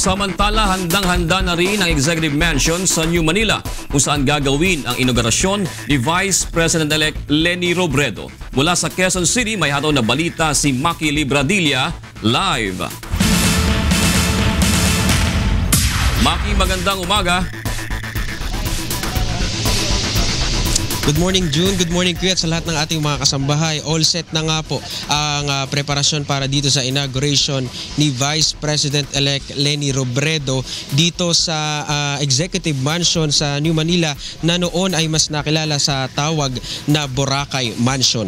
Samantala, handang-handa na rin ang Executive Mansion sa New Manila kung saan gagawin ang inaugurasyon ni Vice President-elect Leni Robredo. Mula sa Quezon City, may hataw na balita si Maki Libradilla live. Maki, magandang umaga. Good morning, June. Good morning, Kuya, at sa lahat ng ating mga kasambahay. All set na nga po ang preparasyon para dito sa inauguration ni Vice President-elect Leni Robredo dito sa Executive Mansion sa New Manila na noon ay mas nakilala sa tawag na Boracay Mansion.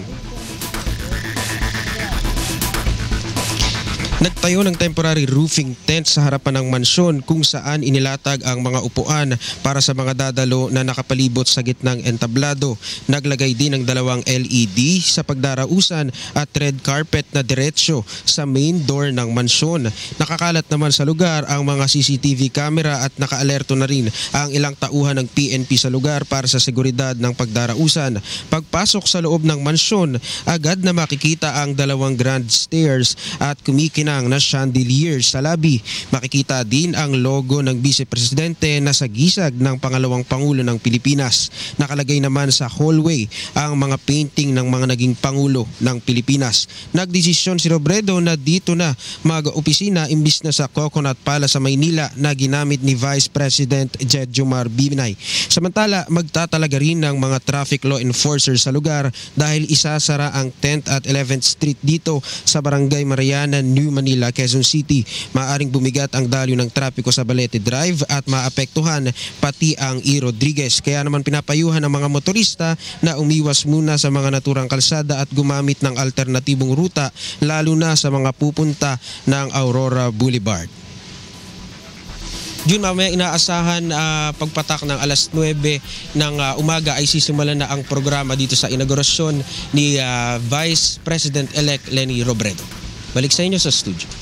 Nagtayo ng temporary roofing tent sa harapan ng mansyon kung saan inilatag ang mga upuan para sa mga dadalo na nakapalibot sa gitnang entablado. Naglagay din ng dalawang LED sa pagdarausan at red carpet na diretsyo sa main door ng mansyon. Nakakalat naman sa lugar ang mga CCTV camera at nakaalerto na rin ang ilang tauhan ng PNP sa lugar para sa seguridad ng pagdarausan. Pagpasok sa loob ng mansyon, agad na makikita ang dalawang grand stairs at kumikinang na chandelier sa labi. Makikita din ang logo ng Vice Presidente na sa gisag ng pangalawang Pangulo ng Pilipinas. Nakalagay naman sa hallway ang mga painting ng mga naging Pangulo ng Pilipinas. Nagdesisyon si Robredo na dito na mag-opisina imbis na sa Coconut Palace sa Maynila na ginamit ni Vice President Jed Jomar Binay. Samantala, magtatalaga rin ng mga traffic law enforcers sa lugar dahil isasara ang 10th at 11th Street dito sa Barangay Mariana, New Manila, Quezon City. Maaring bumigat ang dalyo ng trapiko sa Balete Drive at maapektuhan pati ang E. Rodriguez. Kaya naman pinapayuhan ng mga motorista na umiwas muna sa mga naturang kalsada at gumamit ng alternatibong ruta lalo na sa mga pupunta ng Aurora Boulevard. June, mamaya inaasahan pagpatak ng alas 9 ng umaga ay sisimulan na ang programa dito sa inaugurasyon ni Vice President-elect Leni Robredo. Balik sa inyo sa studio.